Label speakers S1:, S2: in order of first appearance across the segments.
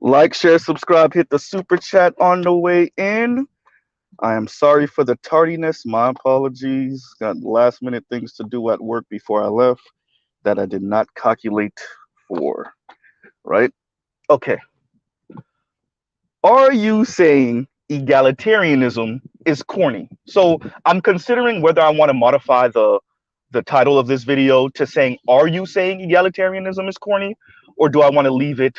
S1: Like, share, subscribe, hit the super chat on the way in. I am sorry for the tardiness. My apologies. Got last minute things to do at work before I left that I did not calculate for. Right? Okay. Are you saying egalitarianism is corny? So I'm considering whether I want to modify the title of this video to saying, "Are you saying egalitarianism is corny?" Or do I want to leave it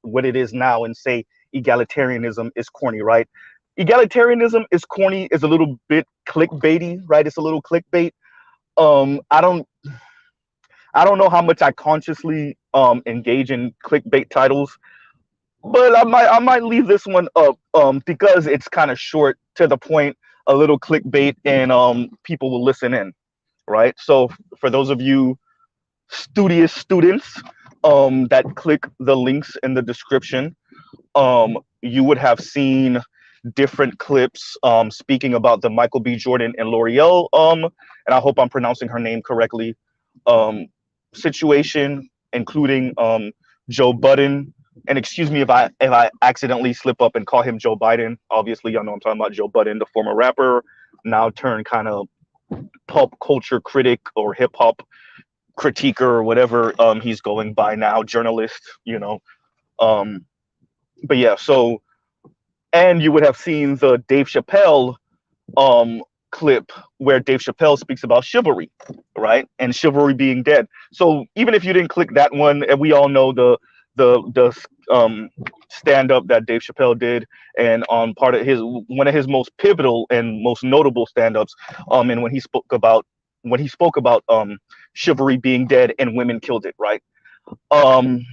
S1: what it is now and say egalitarianism is corny? Right? Egalitarianism is corny is a little bit clickbaity, right? It's a little clickbait. Um, I don't I don't know how much I consciously engage in clickbait titles, but I might leave this one up because it's kind of short, to the point, a little clickbait, and people will listen in, right? So for those of you studious students that click the links in the description, you would have seen different clips speaking about the Michael B. Jordan and L'Oreal, and I hope I'm pronouncing her name correctly, um, situation, including Joe Budden. And excuse me if I accidentally slip up and call him Joe Biden. Obviously, y'all know I'm talking about Joe Budden, the former rapper, now turned kind of pop culture critic or hip hop critiquer or whatever he's going by now, journalist, you know. Um, but yeah, so, and you would have seen the Dave Chappelle clip where Dave Chappelle speaks about chivalry, right? And chivalry being dead. So even if you didn't click that one, and we all know the stand up that Dave Chappelle did, and on part of his one of his most pivotal and most notable stand ups, and when he spoke about chivalry being dead and women killed it, right? Um,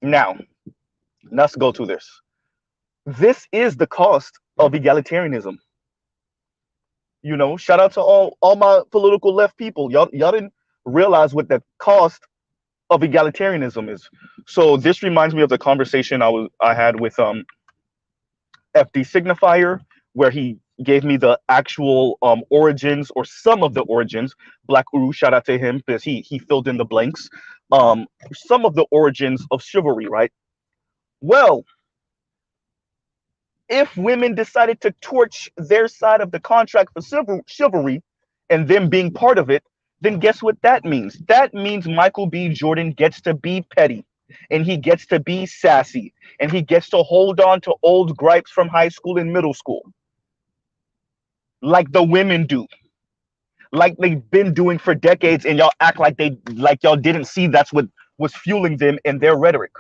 S1: now let's go to this. This is the cost of egalitarianism. You know, shout out to all my political left people. Y'all didn't realize what the cost of egalitarianism is. So this reminds me of the conversation I had with FD Signifier, where he gave me the actual origins, or some of the origins. Black Uru, shout out to him because he filled in the blanks. Some of the origins of chivalry, right? Well, if women decided to torch their side of the contract for chivalry and them being part of it, then guess what that means? That means Michael B. Jordan gets to be petty, and he gets to be sassy, and he gets to hold on to old gripes from high school and middle school, like the women do, like they've been doing for decades, and y'all act like y'all didn't see that's what was fueling them in their rhetoric.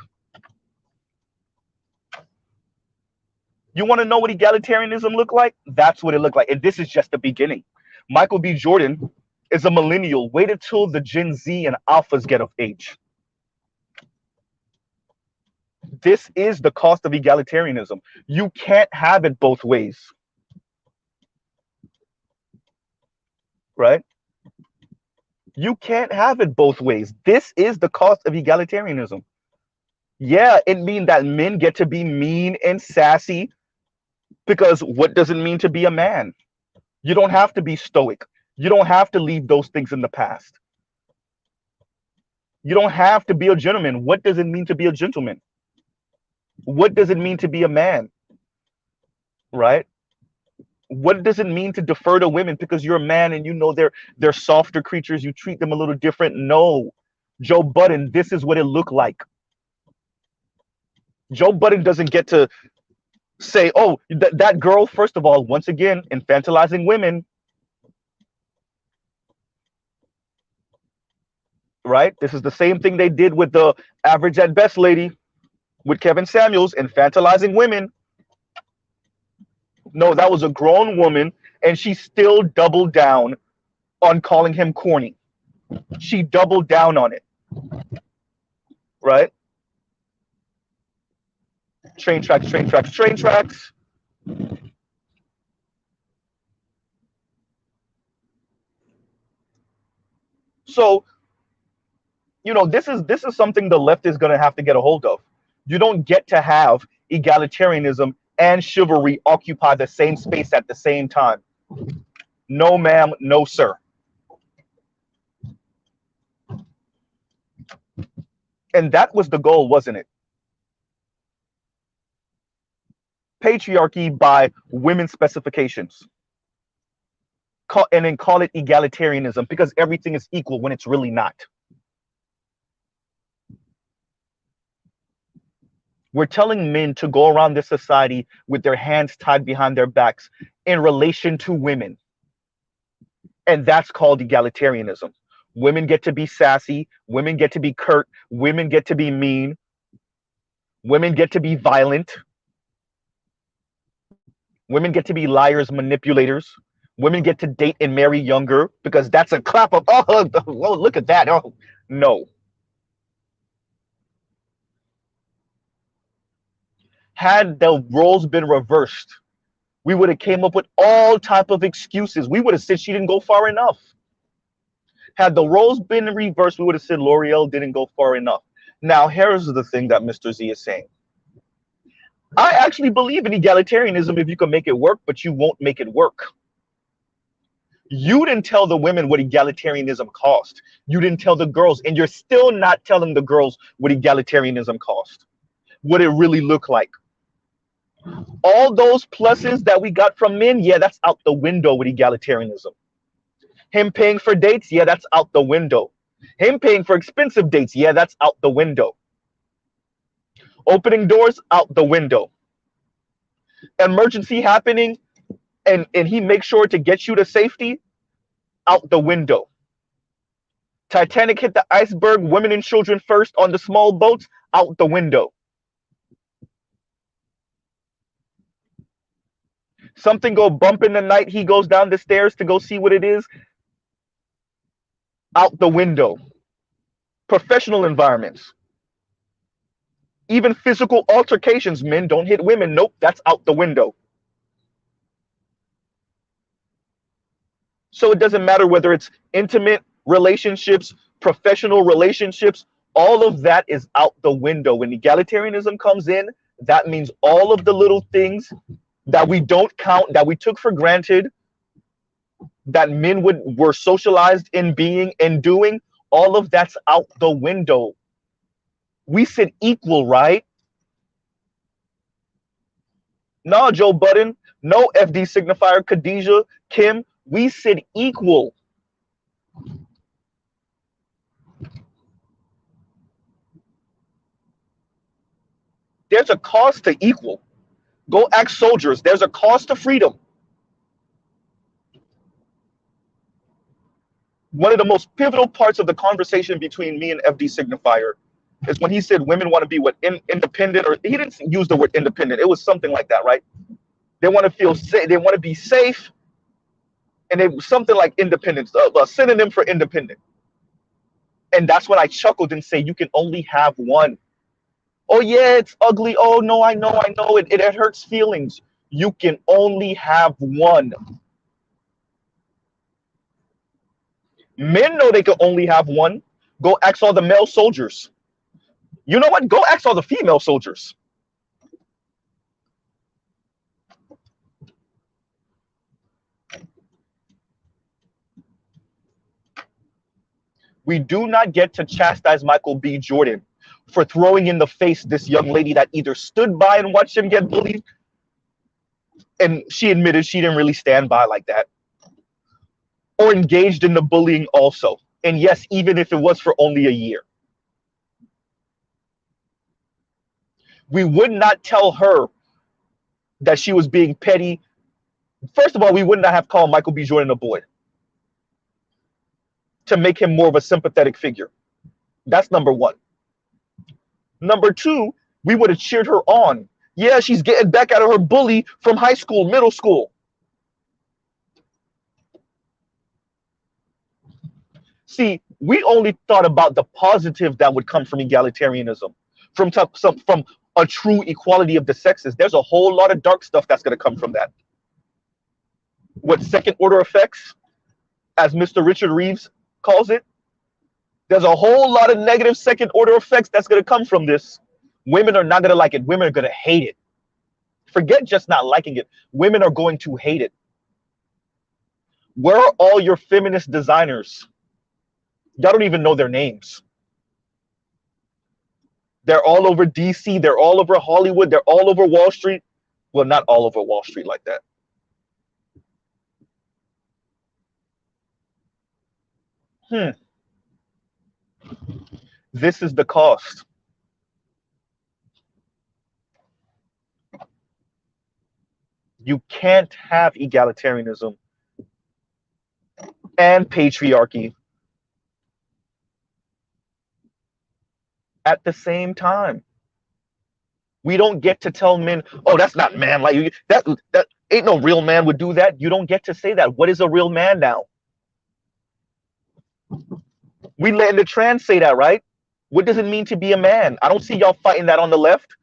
S1: You want to know what egalitarianism looked like? That's what it looked like. And this is just the beginning. Michael B. Jordan is a millennial. Wait until the Gen Z and Alphas get of age. This is the cost of egalitarianism. You can't have it both ways. Right? You can't have it both ways. This is the cost of egalitarianism. Yeah, it means that men get to be mean and sassy, because what does it mean to be a man? You don't have to be stoic. You don't have to leave those things in the past. You don't have to be a gentleman. What does it mean to be a gentleman? What does it mean to be a man? Right? What does it mean to defer to women because you're a man and you know they're softer creatures, you treat them a little different? No. Joe Budden, this is what it looked like. Joe Budden doesn't get to say, oh, that girl, first of all, once again, infantilizing women. Right? This is the same thing they did with the average at best lady, with Kevin Samuels, infantilizing women. No, that was a grown woman, and she still doubled down on calling him corny. She doubled down on it. Right? Train tracks, train tracks, train tracks. So, you know, this is something the left is going to have to get a hold of. You don't get to have egalitarianism and chivalry occupy the same space at the same time. No, ma'am, no, sir. And that was the goal, wasn't it? Patriarchy by women's specifications. And then call it egalitarianism because everything is equal when it's really not. We're telling men to go around this society with their hands tied behind their backs in relation to women. And that's called egalitarianism. Women get to be sassy. Women get to be curt. Women get to be mean. Women get to be violent. Women get to be liars, manipulators. Women get to date and marry younger because that's a clap of, oh, look at that. Oh, no. Had the roles been reversed, we would have came up with all type of excuses. We would have said she didn't go far enough. Had the roles been reversed, we would have said L'Oreal didn't go far enough. Now, here's the thing that Mr. Z is saying. I actually believe in egalitarianism if you can make it work, but you won't make it work. You didn't tell the women what egalitarianism cost. You didn't tell the girls, and you're still not telling the girls what egalitarianism cost, what it really looked like. All those pluses that we got from men, yeah, that's out the window with egalitarianism. Him paying for dates, yeah, that's out the window. Him paying for expensive dates, yeah, that's out the window. Opening doors, out the window. Emergency happening, and he makes sure to get you to safety, out the window. Titanic hit the iceberg, women and children first on the small boats, out the window. Something go bump in the night, he goes down the stairs to go see what it is, out the window. Professional environments. Even physical altercations, men don't hit women, nope, that's out the window. So it doesn't matter whether it's intimate relationships, professional relationships, all of that is out the window. When egalitarianism comes in, that means all of the little things that we don't count, that we took for granted, that men were socialized in being and doing, all of that's out the window. We said equal, right? No, Joe Budden, no FD signifier, Khadijah, Kim, we said equal. There's a cost to equal. Go ask soldiers, there's a cost to freedom. One of the most pivotal parts of the conversation between me and FD signifier is when he said women want to be independent, or he didn't use the word independent. It was something like that, right? They want to feel safe. They want to be safe. And it was something like independence, a synonym for independent. And that's when I chuckled and say, you can only have one. Oh, yeah, it's ugly. Oh, no, I know. It hurts feelings. You can only have one. Men know they can only have one. Go ask all the male soldiers. You know what? Go ask all the female soldiers. We do not get to chastise Michael B. Jordan for throwing in the face this young lady that either stood by and watched him get bullied, and she admitted she didn't really stand by like that, or engaged in the bullying also. And yes, even if it was for only a year. We would not tell her that she was being petty. First of all, we would not have called Michael B. Jordan a boy to make him more of a sympathetic figure. That's number one. Number two, we would have cheered her on. Yeah, she's getting back at her bully from high school, middle school. See, we only thought about the positive that would come from egalitarianism, from a true equality of the sexes. There's a whole lot of dark stuff that's going to come from that. What second order effects, as Mr. Richard Reeves calls it, there's a whole lot of negative second order effects that's going to come from this. Women are not going to like it. Women are going to hate it. Forget just not liking it. Women are going to hate it. Where are all your feminist designers? Y'all don't even know their names. They're all over DC. They're all over Hollywood. They're all over Wall Street. Well, not all over Wall Street like that. This is the cost. You can't have egalitarianism and patriarchy at the same time. We don't get to tell men, oh, that's not man like you. That ain't no real man would do that. You don't get to say that. What is a real man now? We letting the trans say that, right? What does it mean to be a man? I don't see y'all fighting that on the left.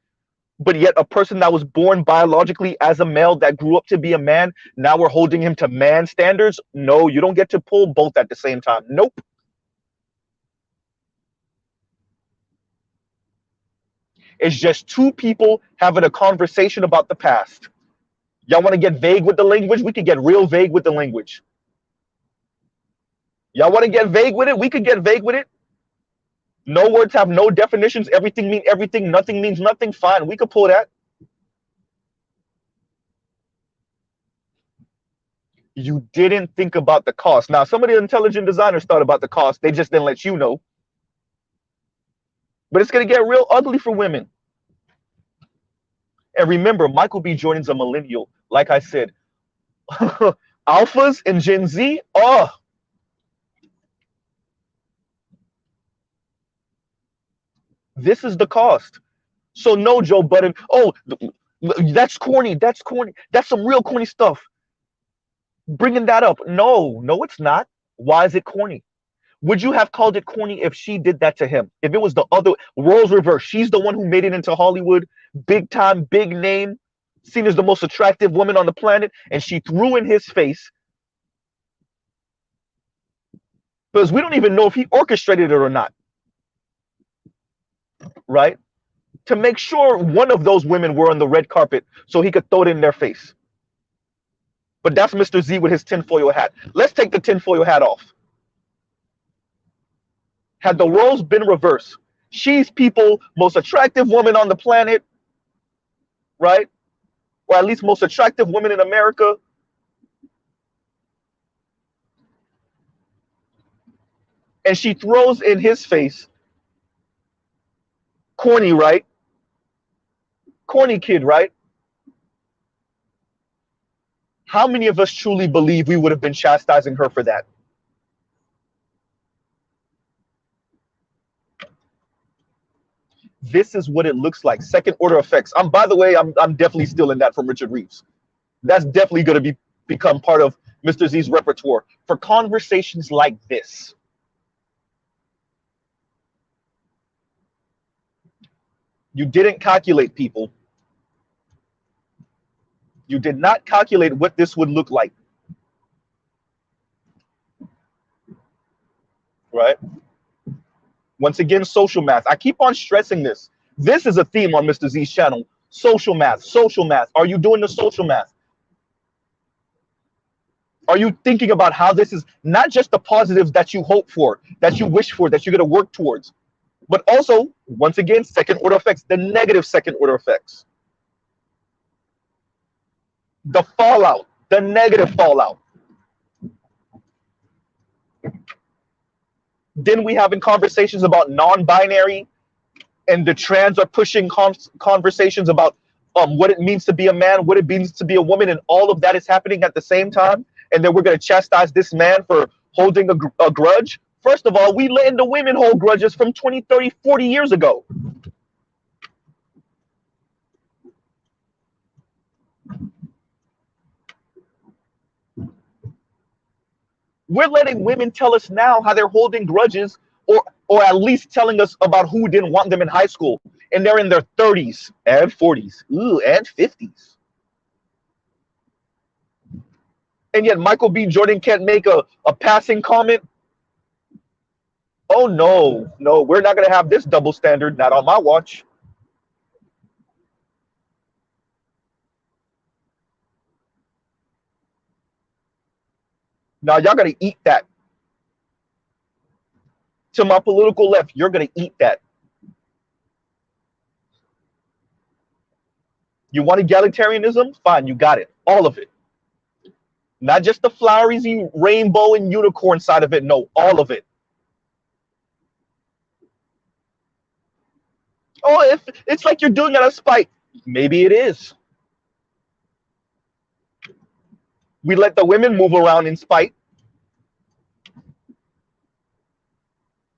S1: But yet a person that was born biologically as a male that grew up to be a man, now we're holding him to man standards? No, you don't get to pull both at the same time. Nope. It's just two people having a conversation about the past. Y'all want to get vague with the language? We could get real vague with the language. Y'all want to get vague with it? We could get vague with it. No words have no definitions. Everything means everything. Nothing means nothing. Fine, we could pull that. You didn't think about the cost. Now, some of the intelligent designers thought about the cost. They just didn't let you know. But it's going to get real ugly for women. And remember, Michael B. Jordan's a millennial. Like I said, alphas and Gen Z, oh. This is the cost. So no, Joe Budden. Oh, that's corny. That's corny. That's some real corny stuff. Bringing that up. No, it's not. Why is it corny? Would you have called it corny if she did that to him? If it was the other, roles reverse. She's the one who made it into Hollywood, big time, big name, seen as the most attractive woman on the planet, and she threw in his face. Because we don't even know if he orchestrated it or not. Right? To make sure one of those women were on the red carpet so he could throw it in their face. But that's Mr. Z with his tinfoil hat. Let's take the tinfoil hat off. Had the roles been reversed, she's people, most attractive woman on the planet, right? Or at least most attractive woman in America. And she throws in his face, corny, right? Corny kid, right? How many of us truly believe we would have been chastising her for that? This is what it looks like. Second order effects. By the way, I'm definitely stealing that from Richard Reeves. That's definitely going to become part of Mr. Z's repertoire for conversations like this. You didn't calculate, people. You did not calculate what this would look like. Right? Once again, social math. I keep on stressing this. This is a theme on Mr. Z's channel. Social math, social math. Are you doing the social math? Are you thinking about how this is not just the positives that you hope for, that you wish for, that you're going to work towards, but also, once again, second order effects, the negative second order effects. The fallout, the negative fallout. Then we having conversations about non-binary, and the trans are pushing conversations about what it means to be a man, what it means to be a woman, and all of that is happening at the same time. And then we're going to chastise this man for holding a grudge. First of all, we letting the women hold grudges from 20, 30, 40 years ago. We're letting women tell us now how they're holding grudges, or at least telling us about who didn't want them in high school, and they're in their 30s and 40s, and 50s. And yet Michael B. Jordan can't make a passing comment. Oh, no, we're not going to have this double standard, not on my watch. Now, y'all got to eat that. To my political left, you're going to eat that. You want egalitarianism? Fine, you got it. All of it. Not just the flowery rainbow and unicorn side of it. No, all of it. Oh, if it's like you're doing it out of spite. Maybe it is. We let the women move around in spite.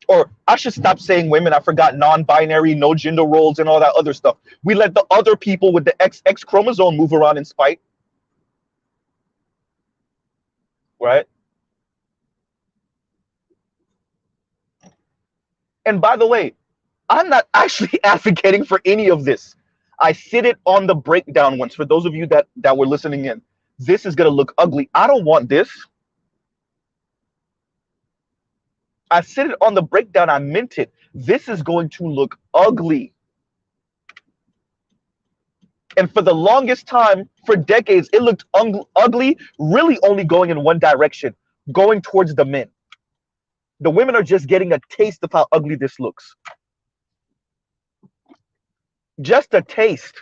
S1: Or I should stop saying women. I forgot non-binary, no gender roles, and all that other stuff. We let the other people with the XX chromosome move around in spite. Right? And by the way, I'm not actually advocating for any of this. I said it on the breakdown once. For those of you that were listening in, this is going to look ugly. I don't want this. I said it on the breakdown. I meant it. This is going to look ugly. And for the longest time, for decades, it looked ugly, really only going in one direction, going towards the men. The women are just getting a taste of how ugly this looks. Just a taste.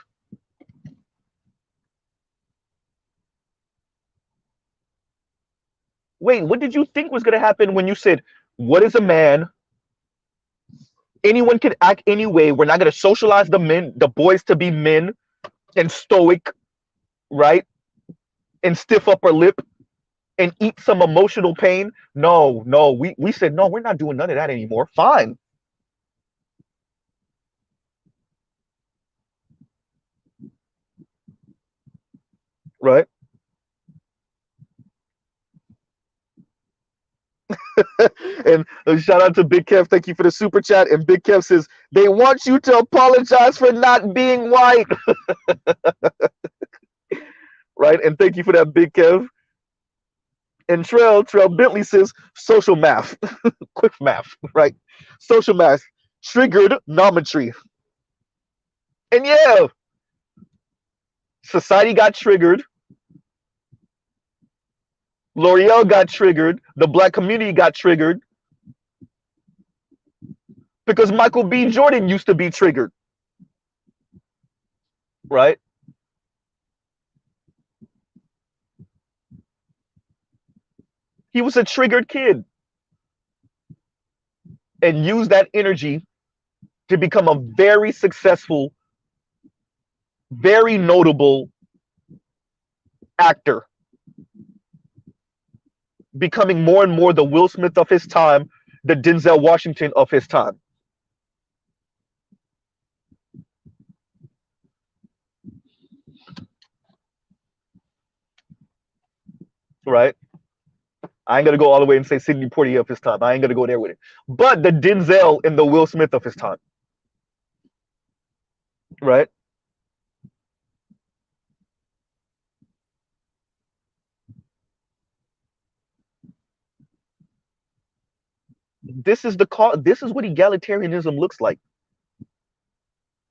S1: Wait, what did you think was going to happen when you said, what is a man? Anyone can act any way. We're not going to socialize the men, the boys to be men and stoic, right? And stiff upper lip and eat some emotional pain. No, we said, no, we're not doing none of that anymore. Fine. Right? And shout out to Big Kev. Thank you for the super chat. And Big Kev says, they want you to apologize for not being white. Right? And thank you for that, Big Kev. And Trell Bentley says, social math. Quick math, right? Social math. Triggered nometry. And yeah, society got triggered. L'Oreal got triggered. The black community got triggered. Because Michael B. Jordan used to be triggered. Right? He was a triggered kid. And used that energy to become a very successful, very notable actor. Becoming more and more the Will Smith of his time, the Denzel Washington of his time. Right? I ain't gonna go all the way and say Sidney Poitier of his time. I ain't gonna go there with it. But the Denzel and the Will Smith of his time. Right? This is what egalitarianism looks like.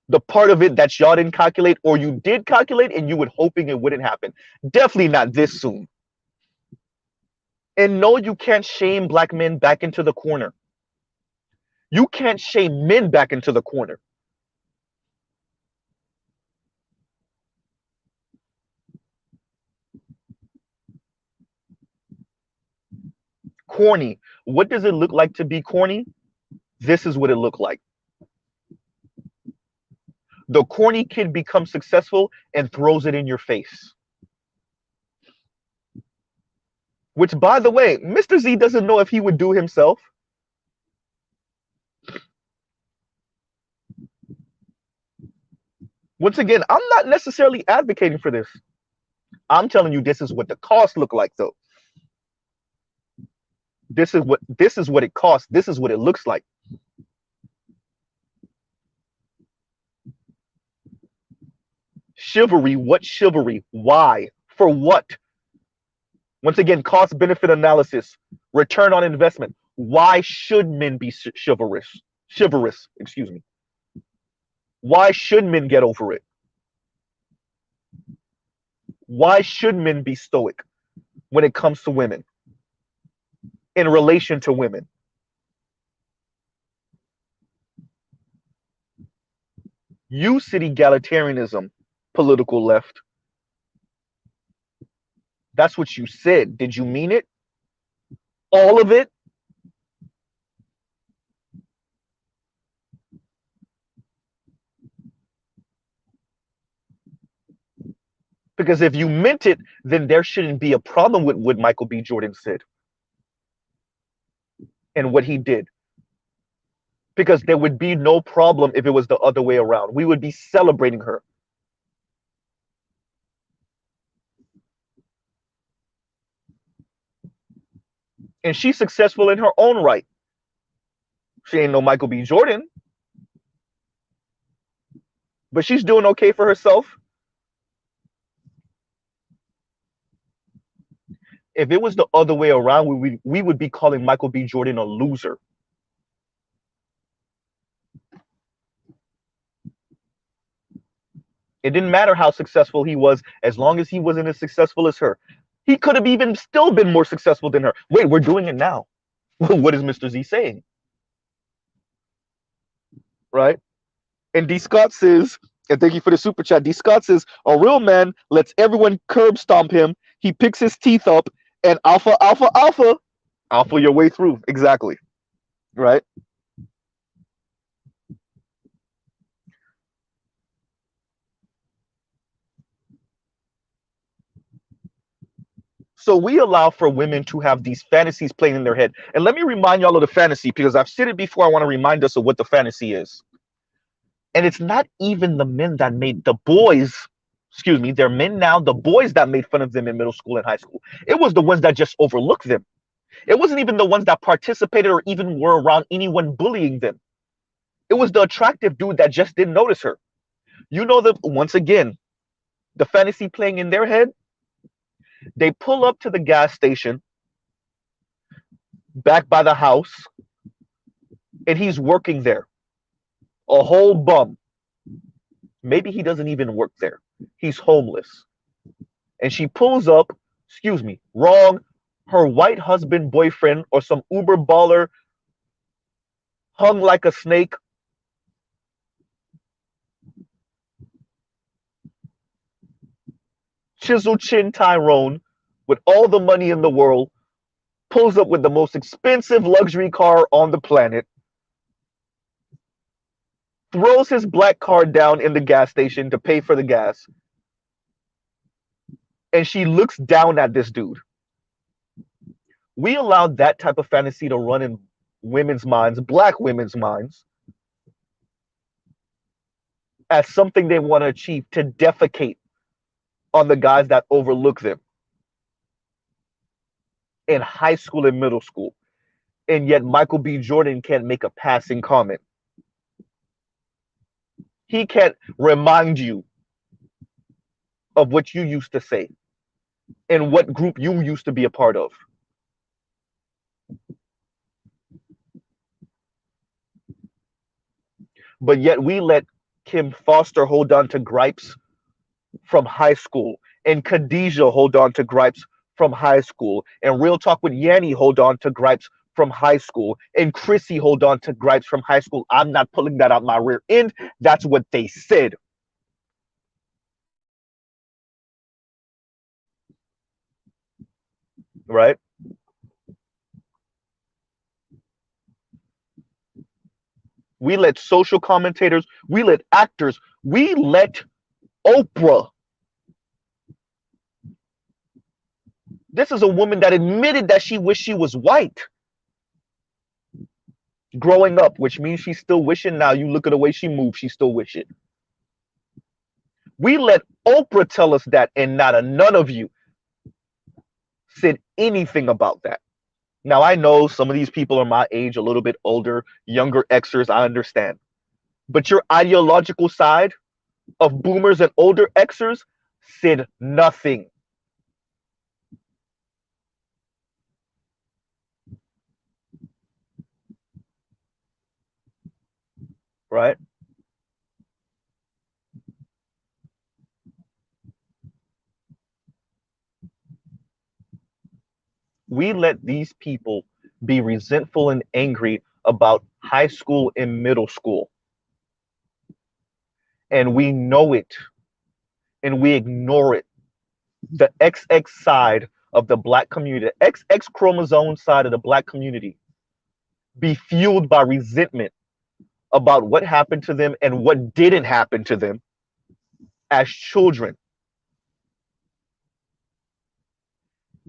S1: The part of it that y'all didn't calculate, or you did calculate and you were hoping it wouldn't happen. Definitely not this soon. And no, you can't shame black men back into the corner. You can't shame men back into the corner. Corny. What does it look like to be corny? This is what it looked like. The corny kid becomes successful and throws it in your face. Which, by the way, Mr. Z doesn't know if he would do himself. Once again, I'm not necessarily advocating for this. I'm telling you, this is what the costs look like, though. This is what it costs. This is what it looks like. Chivalry. What chivalry? Why? For what? Once again, cost benefit analysis, return on investment. Why should men be chivalrous? Chivalrous, excuse me. Why should men get over it? Why should men be stoic when it comes to women? In relation to women? You said egalitarianism. political left. That's what you said. Did you mean it? All of it? Because if you meant it, then there shouldn't be a problem with what Michael B. Jordan said and what he did. Because there would be no problem if it was the other way around. We would be celebrating her. And she's successful in her own right. She ain't no Michael B. Jordan, but she's doing okay for herself. If it was the other way around, we would be calling Michael B. Jordan a loser. It didn't matter how successful he was, as long as he wasn't as successful as her. He could have even still been more successful than her. Wait, we're doing it now. What is Mr. Z saying? Right? And D. Scott says, and thank you for the super chat. D. Scott says, a real man lets everyone curb stomp him. He picks his teeth up and alpha, alpha, alpha, alpha your way through. Exactly. Right? So we allow for women to have these fantasies playing in their head. And let me remind y'all of the fantasy, because I've said it before. I want to remind us of what the fantasy is. And it's not even the men that made the boys, excuse me, they're men now, the boys that made fun of them in middle school and high school. It was the ones that just overlooked them. It wasn't even the ones that participated or even were around anyone bullying them. It was the attractive dude that just didn't notice her. You know, that once again, the fantasy playing in their head, they pull up to the gas station back by the house, and he's working there. A whole bum. Maybe he doesn't even work there. He's homeless. And she pulls up, excuse me, wrong, her white husband, boyfriend, or some Uber baller hung like a snake. Chisel chin Tyrone with all the money in the world pulls up with the most expensive luxury car on the planet, throws his black card down in the gas station to pay for the gas, and she looks down at this dude. We allowed that type of fantasy to run in women's minds, black women's minds, as something they want to achieve, to defecate on the guys that overlook them in high school and middle school. And yet Michael B. Jordan can't make a passing comment. He can't remind you of what you used to say and what group you used to be a part of. But yet we let Kim Foster hold on to gripes from high school, and Khadijah hold on to gripes from high school, and Real Talk with Yanni hold on to gripes from high school, and Chrissy hold on to gripes from high school. I'm not pulling that out my rear end. That's what they said. Right? We let social commentators, we let actors, we let Oprah. This is a woman that admitted that she wished she was white growing up, which means she's still wishing now. You look at the way she moves, she still wish it. We let Oprah tell us that, and not a none of you said anything about that. Now, I know some of these people are my age, a little bit older, younger Xers, I understand. But your ideological side of boomers and older Xers said nothing. Right? We let these people be resentful and angry about high school and middle school. And we know it. and we ignore it. The XX side of the Black community, the XX chromosome side of the Black community, be fueled by resentment about what happened to them and what didn't happen to them as children.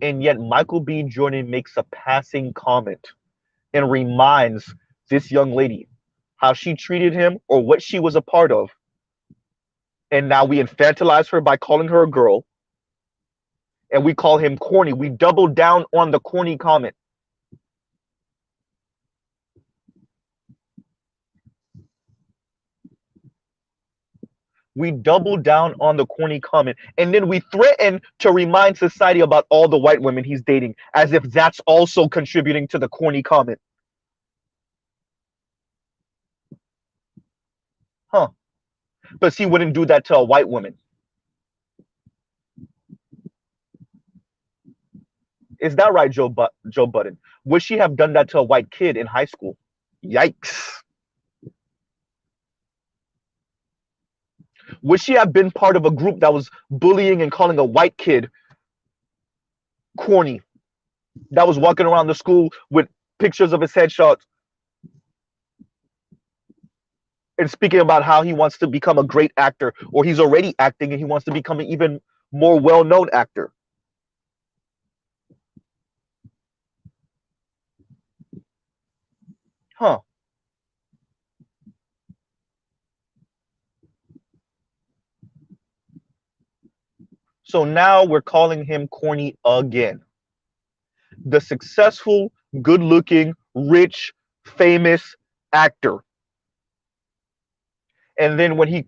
S1: And yet Michael B. Jordan makes a passing comment and reminds this young lady how she treated him or what she was a part of. And now we infantilize her by calling her a girl, and we call him corny. We double down on the corny comment. We double down on the corny comment, and then we threaten to remind society about all the white women he's dating, as if that's also contributing to the corny comment. Huh. But he wouldn't do that to a white woman. Is that right, Joe Budden? Would she have done that to a white kid in high school? Yikes. Would she have been part of a group that was bullying and calling a white kid corny, that was walking around the school with pictures of his headshots and speaking about how he wants to become a great actor, or he's already acting and he wants to become an even more well-known actor? Huh. So now we're calling him corny again. The successful, good-looking, rich, famous actor. And then when he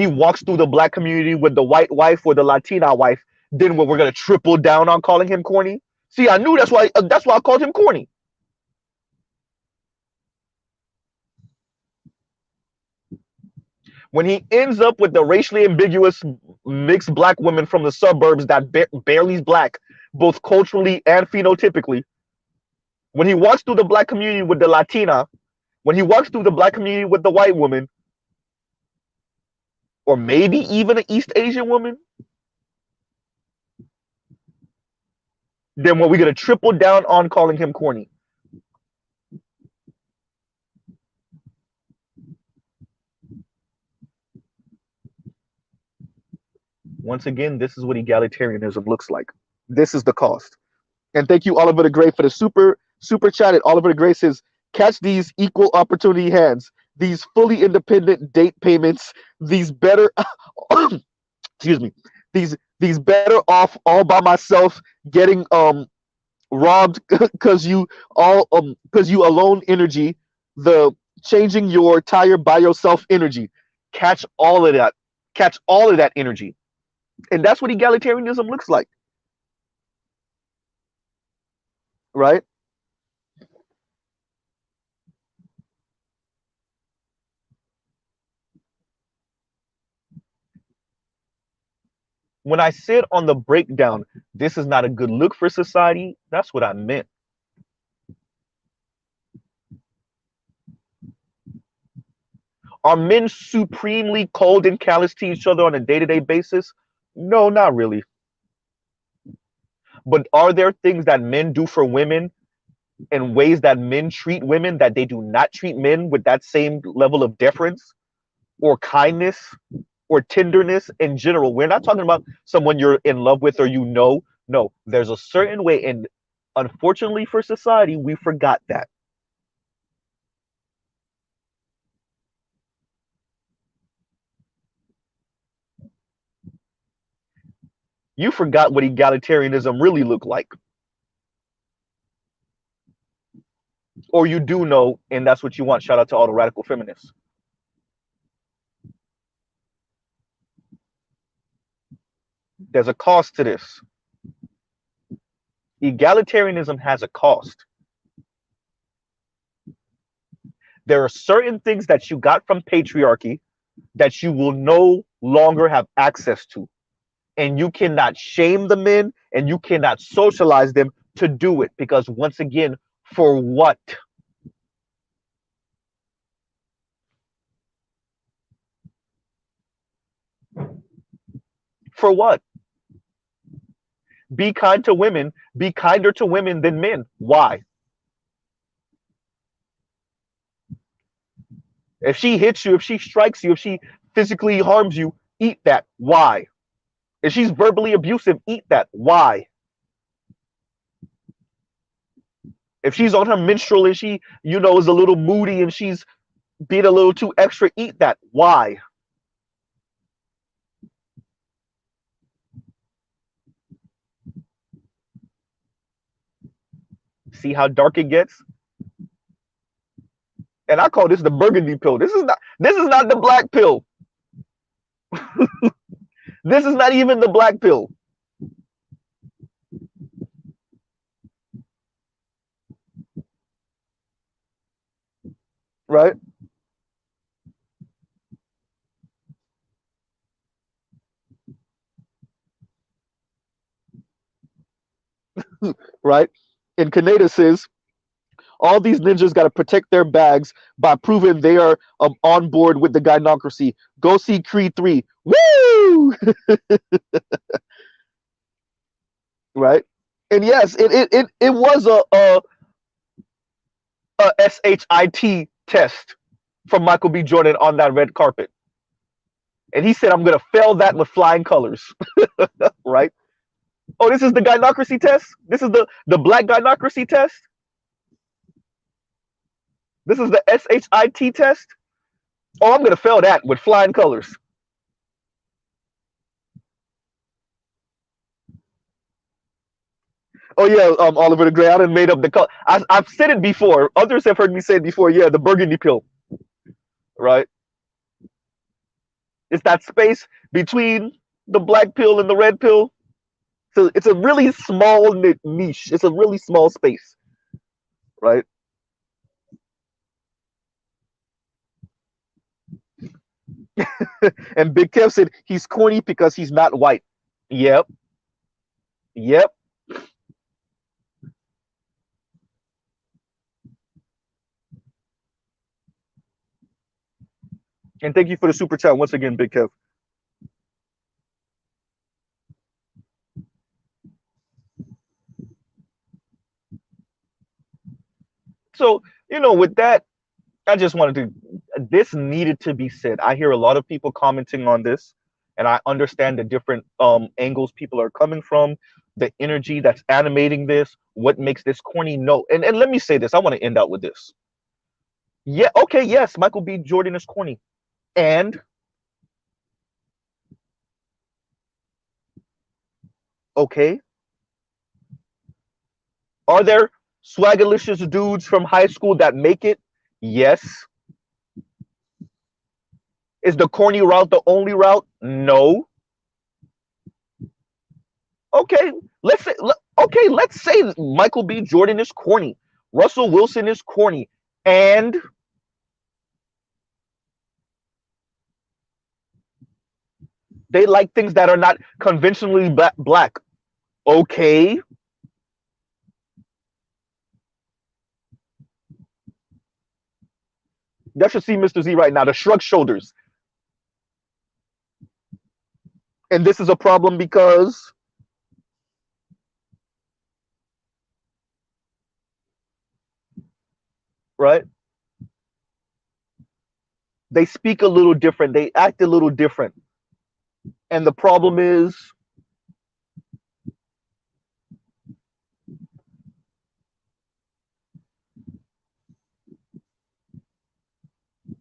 S1: walks through the Black community with the white wife or the Latina wife, then we're gonna triple down on calling him corny. See, I knew that's why I called him corny. When he ends up with the racially ambiguous mixed Black women from the suburbs that barely is Black, both culturally and phenotypically. When he walks through the Black community with the Latina, when he walks through the Black community with the white woman, or maybe even an East Asian woman, then we're going to triple down on calling him corny. Once again, this is what egalitarianism looks like. This is the cost. And thank you, Oliver the Great, for the super chat. Oliver the Great says, catch these equal opportunity hands, these fully independent date payments, these better excuse me, these better off all by myself getting robbed because you alone energy, the changing your tire by yourself energy. Catch all of that. Catch all of that energy. And that's what egalitarianism looks like. Right? When I said on the breakdown, this is not a good look for society, that's what I meant. Are men supremely cold and callous to each other on a day-to-day basis? No, not really. But are there things that men do for women and ways that men treat women that they do not treat men with that same level of deference or kindness or tenderness in general? We're not talking about someone you're in love with or you know. No, there's a certain way, and unfortunately for society, we forgot that. You forgot what egalitarianism really looked like. Or you do know, and that's what you want. Shout out to all the radical feminists. There's a cost to this. Egalitarianism has a cost. There are certain things that you got from patriarchy that you will no longer have access to. And you cannot shame the men and you cannot socialize them to do it, because once again, for what? For what? Be kind to women. Be kinder to women than men. Why? If she hits you, if she strikes you, if she physically harms you, eat that. Why? If she's verbally abusive, eat that. Why? If she's on her menstrual and she, is a little moody and she's being a little too extra, eat that. Why? See how dark it gets? And I call this the burgundy pill. This is not the black pill. This is not even the black pill. Right? Right? And Kaneda says, all these ninjas got to protect their bags by proving they are on board with the gynocracy. Go see Creed 3. Woo! Right? And yes, it was a SHIT test from Michael B. Jordan on that red carpet. And he said, I'm going to fail that with flying colors. Right? Oh, this is the gynocracy test? This is the black gynocracy test? This is the SHIT test? Oh, I'm going to fail that with flying colors. Oh, yeah, Oliver the Gray. I done made up the color. I've said it before. Others have heard me say it before. Yeah, the burgundy pill. Right? It's that space between the black pill and the red pill. So it's a really small niche. It's a really small space. Right? And Big Kev said he's corny because he's not white. Yep. Yep. And thank you for the super chat once again, Big Kev. So, with that, I just wanted to, this needed to be said. I hear a lot of people commenting on this, and I understand the different angles people are coming from, the energy that's animating this, what makes this corny. No, and let me say this. I want to end out with this. Yeah, okay, yes, Michael B. Jordan is corny. And okay, are there swagalicious dudes from high school that make it? Yes. Is the corny route the only route? No. Okay, let's say Michael B. Jordan is corny. Russell Wilson is corny. And they like things that are not conventionally black. Okay. You should see Mr. Z right now, the shrug shoulders. And this is a problem because right? They speak a little different. They act a little different. And the problem is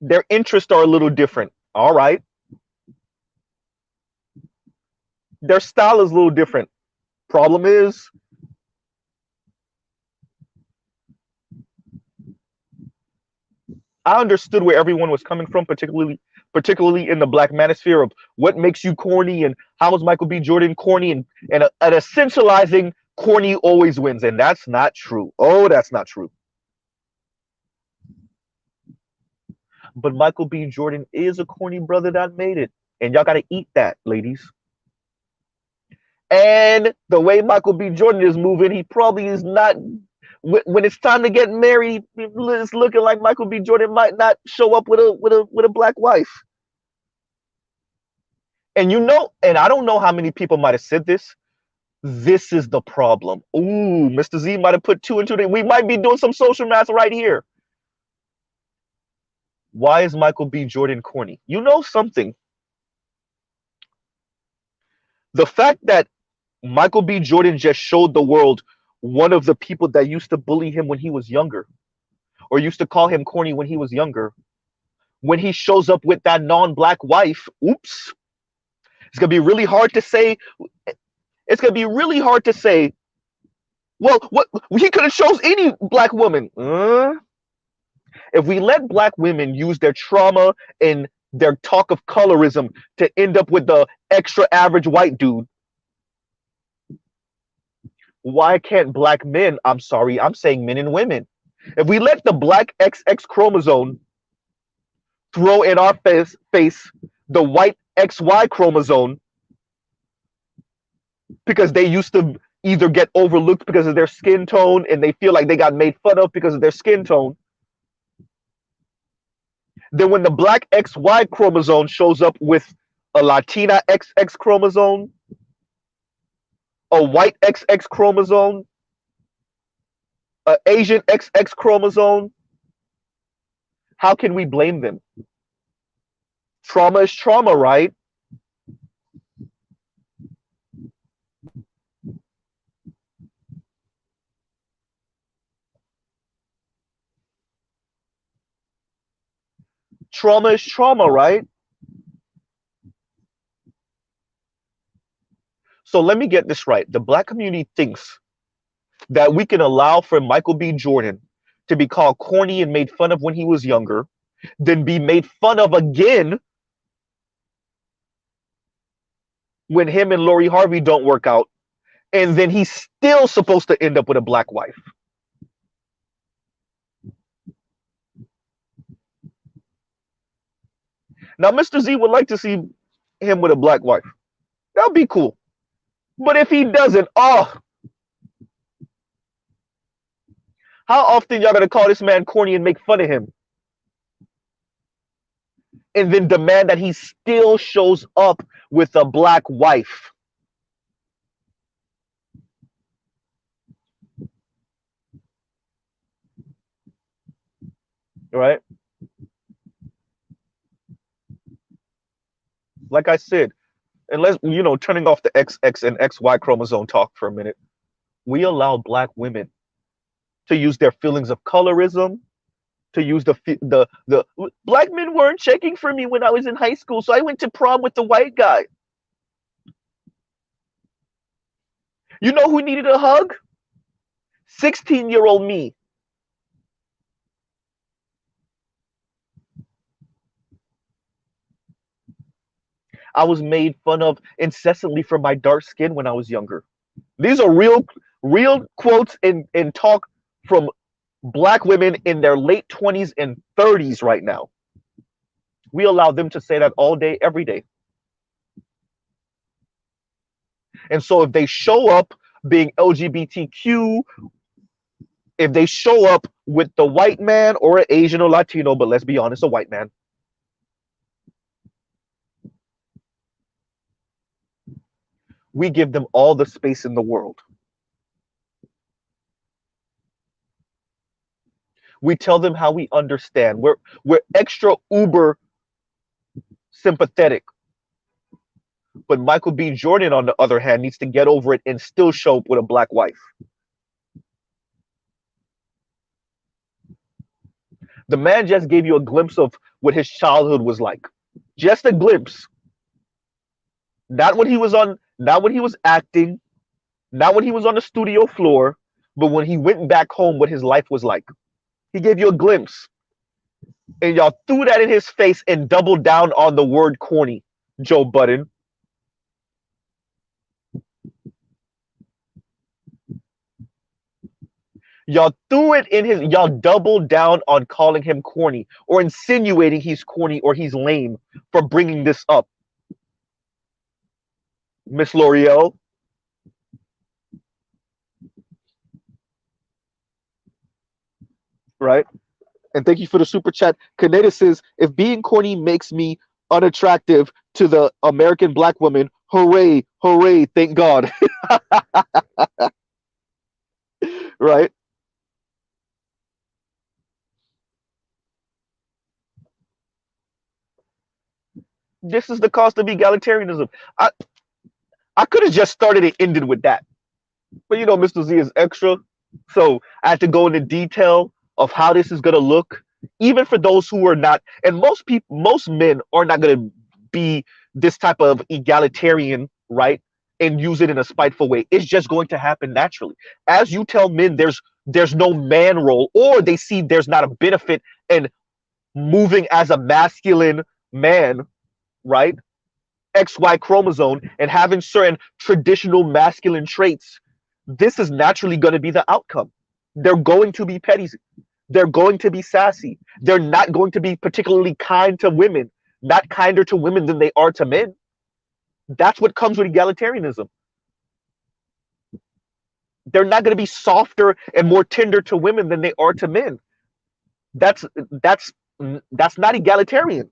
S1: their interests are a little different. All right. Their style is a little different. Problem is I understood where everyone was coming from, particularly in the black manosphere of what makes you corny and how is Michael B. Jordan corny and essentializing corny always wins. And that's not true. Oh, that's not true. But Michael B. Jordan is a corny brother that made it. And y'all got to eat that, ladies. And the way Michael B. Jordan is moving, he probably is not. When it's time to get married, it's looking like Michael B. Jordan might not show up with a black wife. And and I don't know how many people might have said this. This is the problem. Ooh, Mr. Z might have put two and two. We might be doing some social math right here. Why is Michael B. Jordan corny? You know something. The fact that Michael B. Jordan just showed the world one of the people that used to bully him when he was younger, or used to call him corny when he was younger, when he shows up with that non-black wife, oops, it's gonna be really hard to say. It's gonna be really hard to say. Well, what he could have chose any black woman. If we let black women use their trauma and their talk of colorism to end up with the extra average white dude, why can't black men, I'm sorry, I'm saying men and women, if we let the black XX chromosome throw in our face the white XY chromosome, because they used to either get overlooked because of their skin tone and they feel like they got made fun of because of their skin tone, then when the black XY chromosome shows up with a Latina XX chromosome, a white XX chromosome, an Asian XX chromosome, how can we blame them? Trauma is trauma, right? Trauma is trauma, right? So let me get this right. The black community thinks that we can allow for Michael B. Jordan to be called corny and made fun of when he was younger, then be made fun of again when him and Lori Harvey don't work out, and then he's still supposed to end up with a black wife. Now, Mr. Z would like to see him with a black wife. That would be cool. But if he doesn't, oh, how often y'all gonna call this man corny and make fun of him? And then demand that he still shows up with a black wife. Right? Like I said, unless, turning off the XX and XY chromosome talk for a minute, we allow black women to use their feelings of colorism, to use the black men weren't checking for me when I was in high school, so I went to prom with the white guy. You know who needed a hug? 16-year-old me. I was made fun of incessantly for my dark skin when I was younger. These are real quotes and talk from black women in their late 20s and 30s right now. We allow them to say that all day, every day. And so if they show up being LGBTQ, if they show up with the white man or an Asian or Latino, but let's be honest, a white man, we give them all the space in the world. We tell them how we understand. We're extra uber sympathetic. But Michael B. Jordan, on the other hand, needs to get over it and still show up with a black wife. The man just gave you a glimpse of what his childhood was like. Just a glimpse. Not when he was acting, not when he was on the studio floor, but when he went back home, what his life was like. He gave you a glimpse. And y'all threw that in his face and doubled down on the word corny, Joe Budden. Y'all doubled down on calling him corny or insinuating he's corny or he's lame for bringing this up. Miss L'Oreal. Right? And thank you for the super chat. Kaneda says, if being corny makes me unattractive, to the American black woman, hooray, hooray, thank God, right? This is the cost of egalitarianism. I, I could have just started and ended with that. But Mr. Z is extra. So I had to go into detail of how this is going to look, even for those who are not. And most men are not going to be this type of egalitarian, right? And use it in a spiteful way. It's just going to happen naturally. As you tell men, there's no man role, or they see there's not a benefit in moving as a masculine man, right? XY chromosome and having certain traditional masculine traits, this is naturally going to be the outcome. They're going to be petty. They're going to be sassy. They're not going to be particularly kind to women, not kinder to women than they are to men. That's what comes with egalitarianism. They're not going to be softer and more tender to women than they are to men. That's that's that's not egalitarian.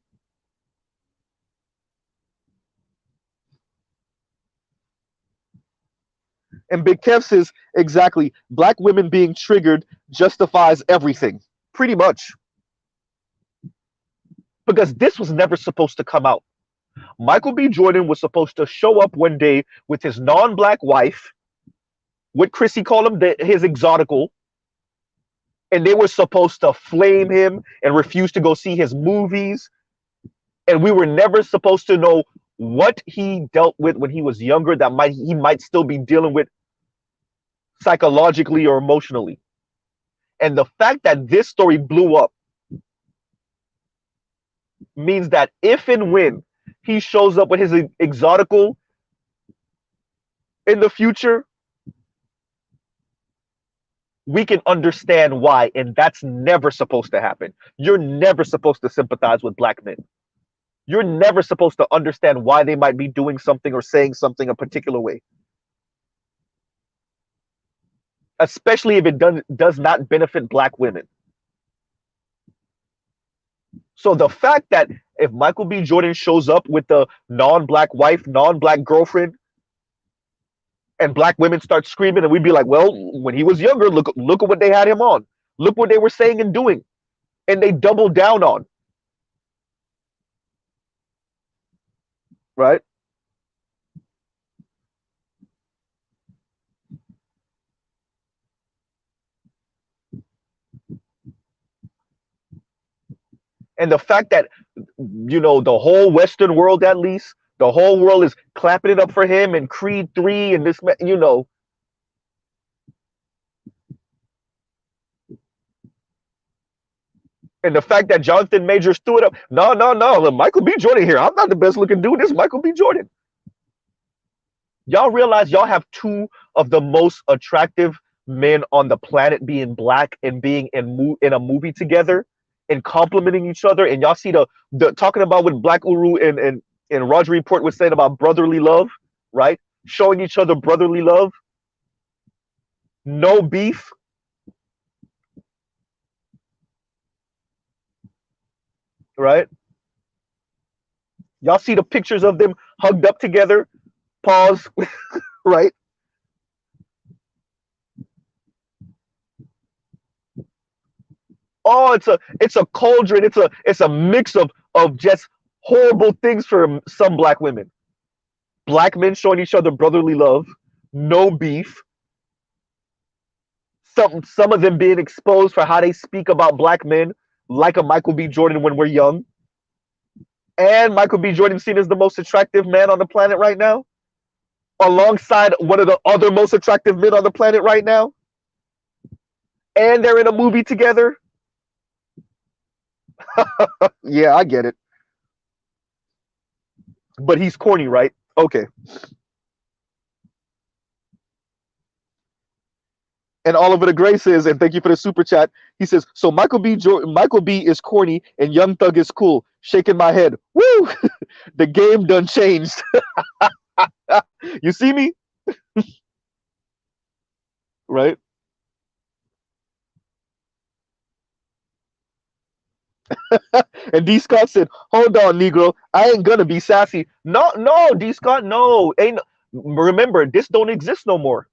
S1: And Big Kev says, exactly, black women being triggered justifies everything. Pretty much. Because this was never supposed to come out. Michael B. Jordan was supposed to show up one day with his non-black wife, what Chrissy called him, his exotical, and they were supposed to flame him and refuse to go see his movies. And we were never supposed to know what he dealt with when he was younger that he might still be dealing with psychologically or emotionally. And the fact that this story blew up means that if and when he shows up with his exotical in the future, we can understand why. And that's never supposed to happen. You're never supposed to sympathize with black men. You're never supposed to understand why they might be doing something or saying something a particular way, especially if it does not benefit black women. So the fact that if Michael B. Jordan shows up with the non-black wife, non-black girlfriend, and black women start screaming, and we'd be like, well, when he was younger, look at what they had him on. Look what they were saying and doing. And they doubled down on. Right? And the fact that, the whole Western world, at least, the whole world is clapping it up for him and Creed 3 and this, And the fact that Jonathan Majors threw it up. No, no, no. Michael B. Jordan here. I'm not the best looking dude. This is Michael B. Jordan. Y'all realize y'all have two of the most attractive men on the planet being black and being in a movie together and complimenting each other. And y'all see the talking about what Black Uru and Roger Report was saying about brotherly love, right? Showing each other brotherly love. No beef. Right? Y'all see the pictures of them hugged up together. Pause. Right? Oh, it's a cauldron. It's a mix of just horrible things for some black women. Black men showing each other brotherly love, no beef. Some of them being exposed for how they speak about black men, like a Michael B. Jordan when we're young. And Michael B. Jordan seen as the most attractive man on the planet right now, alongside one of the other most attractive men on the planet right now. And they're in a movie together. Yeah, I get it. But he's corny, right? Okay. And Oliver the Gray says, and thank you for the super chat. He says, so Michael B is corny and Young Thug is cool. Shaking my head. Woo! The game done changed. You see me? Right? And D Scott said, "Hold on, Negro, I ain't gonna be sassy." No, no, D Scott, no, ain't. Remember, this don't exist no more.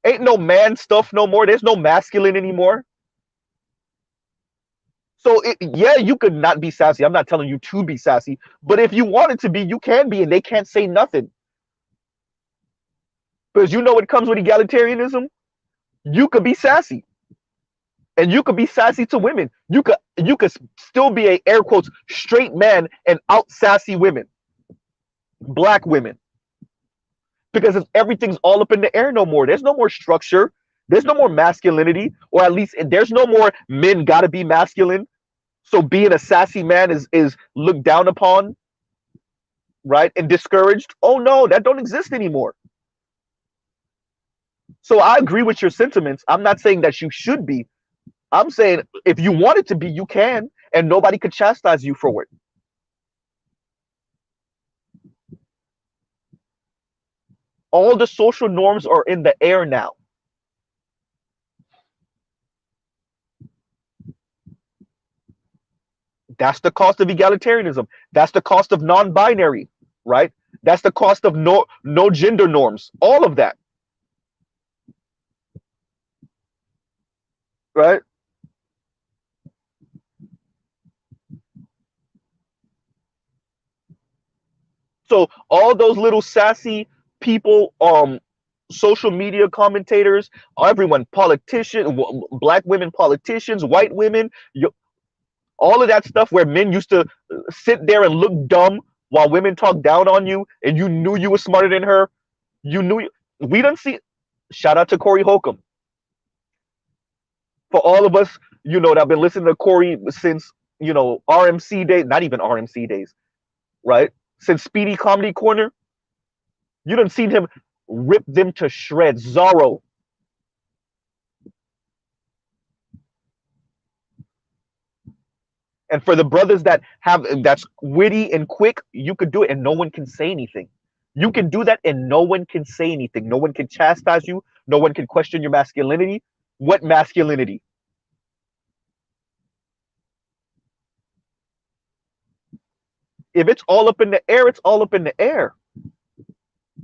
S1: Ain't no man stuff no more. There's no masculine anymore. So yeah, you could not be sassy. I'm not telling you to be sassy, but if you wanted to be, you can be, and they can't say nothing. Because you know what comes with egalitarianism? You could be sassy. And you could be sassy to women. You could still be a air quotes straight man and out sassy women, black women, because everything's all up in the air no more. There's no more structure. There's no more masculinity, or at least there's no more men got to be masculine. So being a sassy man is looked down upon, right, and discouraged. Oh no, that don't exist anymore. So I agree with your sentiments. I'm not saying that you should be. I'm saying if you want it to be, you can, and nobody could chastise you for it. All the social norms are in the air now. That's the cost of egalitarianism. That's the cost of non-binary, right? That's the cost of no gender norms. All of that, right? So all those little sassy people, social media commentators, everyone, politicians, black women politicians, white women, all of that stuff where men used to sit there and look dumb while women talk down on you, and you knew you were smarter than her. You knew. We don't see. Shout out to Corey Holcomb. For all of us, that have been listening to Corey since RMC days, not even RMC days, right? Since Speedy Comedy Corner, you done seen him rip them to shreds. Zorro. And for the brothers that's witty and quick, you could do it and no one can say anything. You can do that and no one can say anything. No one can chastise you. No one can question your masculinity. What masculinity? If it's all up in the air, it's all up in the air.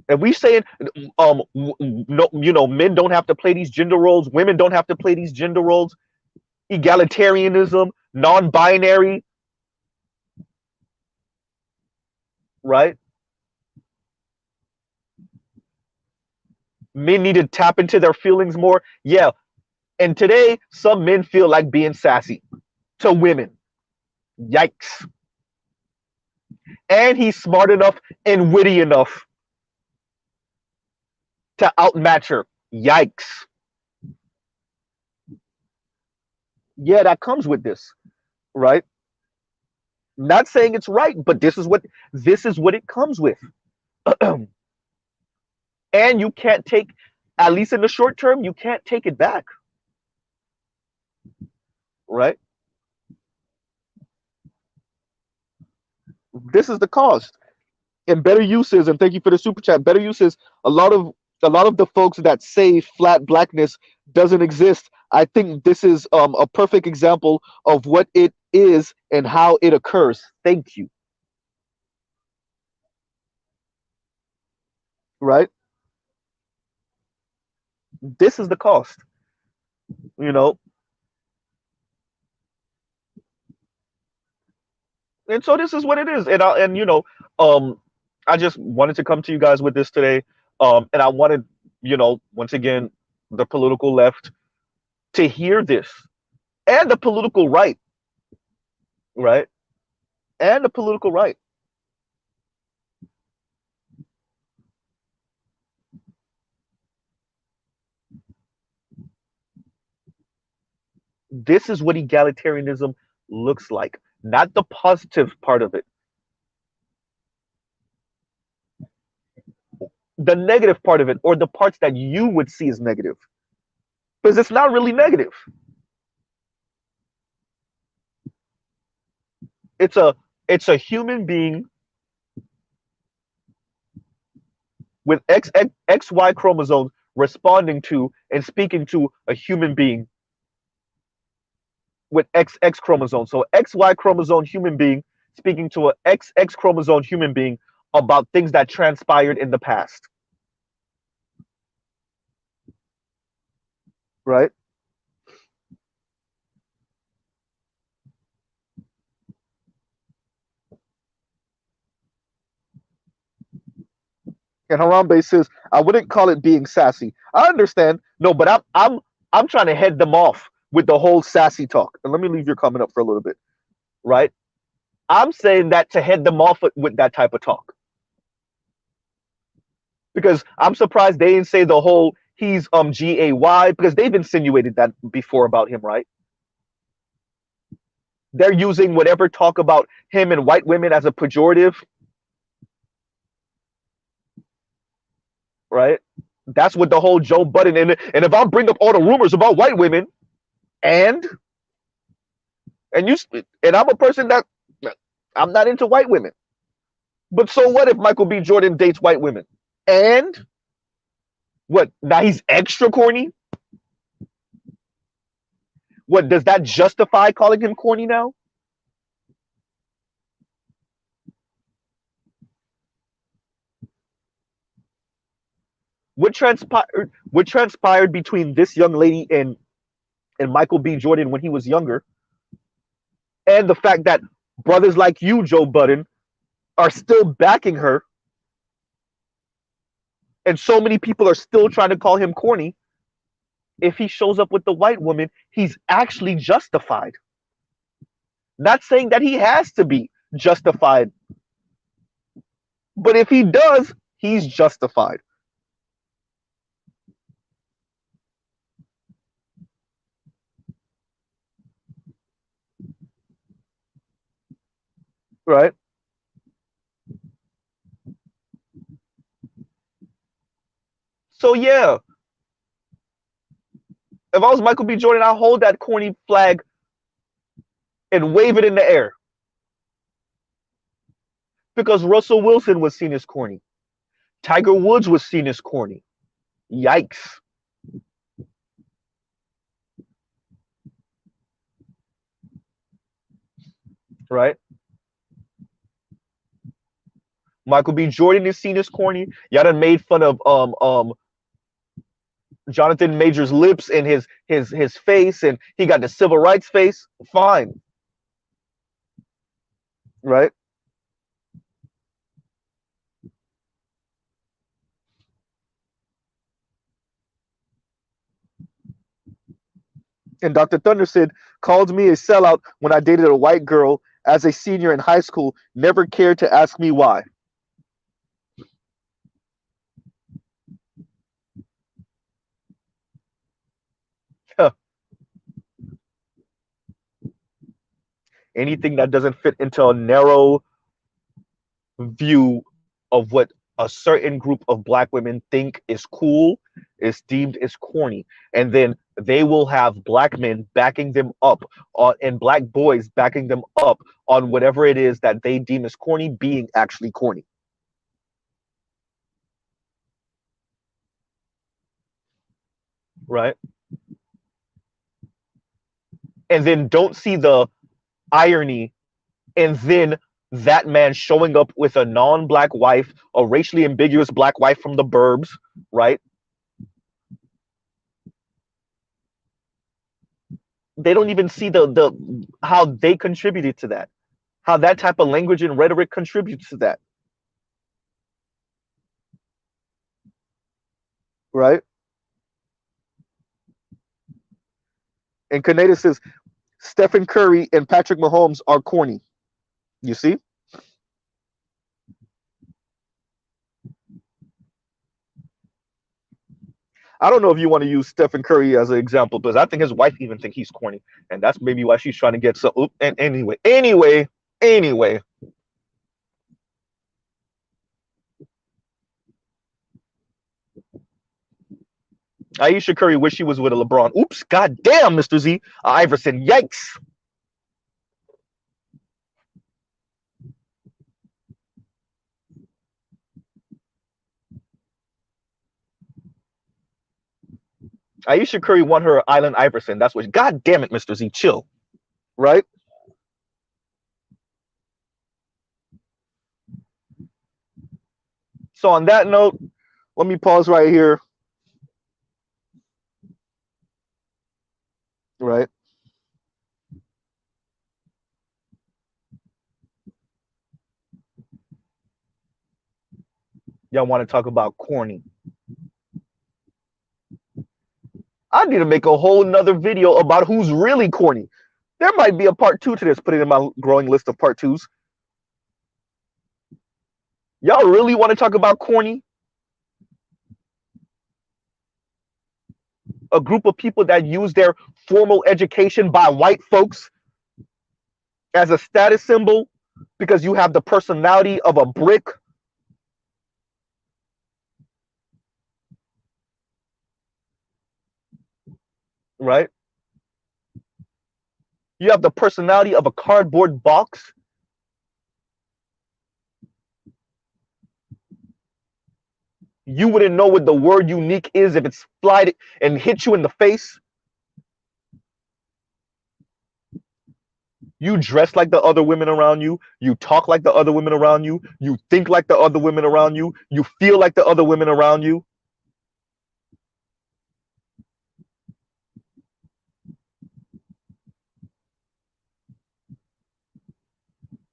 S1: And we saying, no, men don't have to play these gender roles. Women don't have to play these gender roles. Egalitarianism, non-binary, right? Men need to tap into their feelings more. Yeah. And today, some men feel like being sassy to women. Yikes. And he's smart enough and witty enough to outmatch her. Yikes. Yeah, that comes with this, right? Not saying it's right, but this is what it comes with. And you can't take, at least in the short term, you can't take it back, right? This is the cost. And better uses, and thank you for the super chat. Better uses, a lot of the folks that say flat blackness doesn't exist. I think this is a perfect example of what it is and how it occurs. Thank you. Right? This is the cost. You know, and so this is what it is. Um, I just wanted to come to you guys with this today. And I wanted, once again, the political left to hear this, and the political right, right, and the political right. This is what egalitarianism looks like, not the positive part of it, the negative part of it, or the parts that you would see as negative, because it's not really negative. It's a human being with XY chromosomes responding to and speaking to a human being. with XX chromosome. So XY chromosome human being speaking to a XX chromosome human being about things that transpired in the past. Right? And Harambe says, I wouldn't call it being sassy. I understand. No, but I'm trying to head them off with the whole sassy talk. And let me leave your comment up for a little bit. Right? I'm saying that to head them off with that type of talk. Because I'm surprised they didn't say the whole he's GAY, because they've insinuated that before about him, right? They're using whatever talk about him and white women as a pejorative, right? That's what the whole Joe Budden and if I bring up all the rumors about white women and you and I'm a person that I'm not into white women, but so what if Michael B. Jordan dates white women? And what? Now he's extra corny? What does that justify calling him corny now? What transpired between this young lady and Michael B. Jordan when he was younger, and the fact that brothers like you, Joe Budden, are still backing her, and so many people are still trying to call him corny. If he shows up with the white woman, he's actually justified. Not saying that he has to be justified, but if he does, he's justified. Right? So yeah, if I was Michael B. Jordan, I'll hold that corny flag and wave it in the air. Because Russell Wilson was seen as corny. Tiger Woods was seen as corny. Yikes. Right? Michael B. Jordan is seen as corny. Y'all done made fun of Jonathan Major's lips and his face, and he got the civil rights face. Fine. Right? And Dr. Thunder said, called me a sellout when I dated a white girl as a senior in high school, never cared to ask me why. Anything that doesn't fit into a narrow view of what a certain group of black women think is cool is deemed as corny, and then they will have black men backing them up on and black boys backing them up on whatever it is that they deem as corny being actually corny. Right? And then don't see the irony, and then that man showing up with a non-black wife, a racially ambiguous black wife from the burbs, right? They don't even see the how they contributed to that, how that type of language and rhetoric contributes to that, right? And Kaneda says Stephen Curry and Patrick Mahomes are corny. You see? I don't know if you want to use Stephen Curry as an example, because I think his wife even think he's corny, and that's maybe why she's trying to get so. And anyway. Aisha Curry wish she was with a LeBron. Oops, goddamn, Mr. Z. Iverson, yikes. Aisha Curry won her Island Iverson. That's what. God damn it, Mr. Z, chill. right? So on that note, let me pause right here, right? Y'all want to talk about corny. I need to make a whole nother video about who's really corny. There might be a part 2 to this, put it in my growing list of part 2s. Y'all really want to talk about corny? A group of people that use their formal education by white folks as a status symbol because you have the personality of a brick. Right? You have the personality of a cardboard box. You wouldn't know what the word unique is if it's flied and hit you in the face. You dress like the other women around you. You talk like the other women around you. You think like the other women around you. You feel like the other women around you.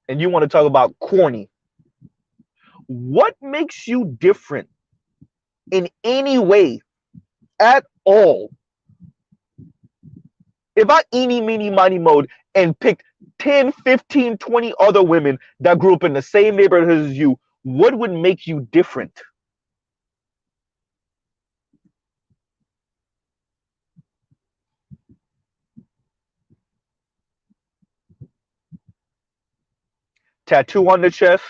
S1: And you want to talk about corny. What makes you different in any way at all? If I eeny, meeny, miny, mode and picked 10, 15, 20 other women that grew up in the same neighborhood as you, what would make you different? Tattoo on the chest,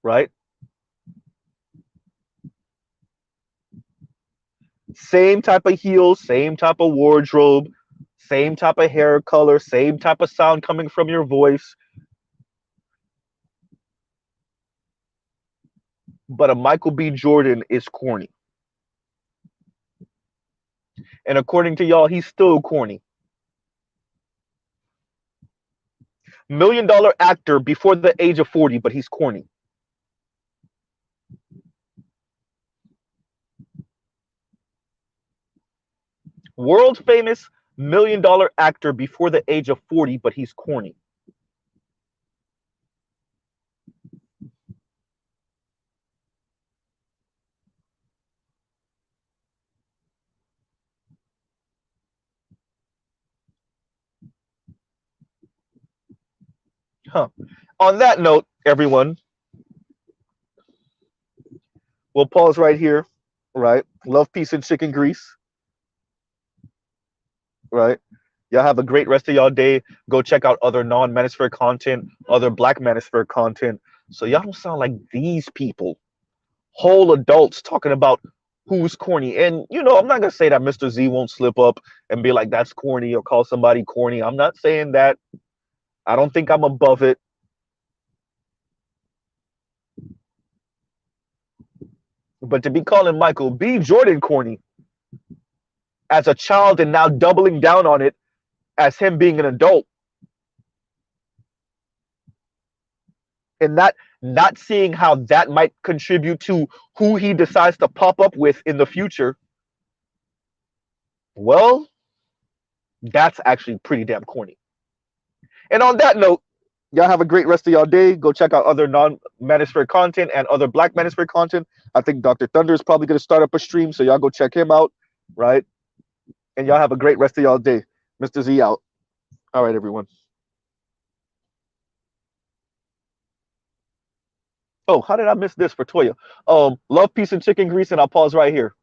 S1: right? Same type of heels, same type of wardrobe, same type of hair color, same type of sound coming from your voice. But a Michael B. Jordan is corny. And according to y'all, he's still corny. $1 million actor before the age of 40, but he's corny. World famous $1 million actor before the age of 40, but he's corny. Huh. On that note, everyone, we'll pause right here. Right. Love, peace, and chicken grease. Right. Y'all have a great rest of y'all day. Go check out other non-manosphere content, other black manosphere content. So y'all don't sound like these people, whole adults talking about who's corny. And I'm not gonna say that Mr. Z won't slip up and be like that's corny or call somebody corny. I'm not saying that. I don't think I'm above it. But to be calling Michael B. Jordan corny as a child and now doubling down on it as him being an adult and not seeing how that might contribute to who he decides to pop up with in the future, well, that's actually pretty damn corny. And on that note, y'all have a great rest of y'all day. Go check out other non-manosphere content and other black manosphere content. I think Dr. Thunder is probably going to start up a stream, so y'all go check him out, right? And y'all have a great rest of y'all day. Mr. Z out. All right, everyone. Oh, how did I miss this for Toya? Love, peace, and chicken grease, and I'll pause right here.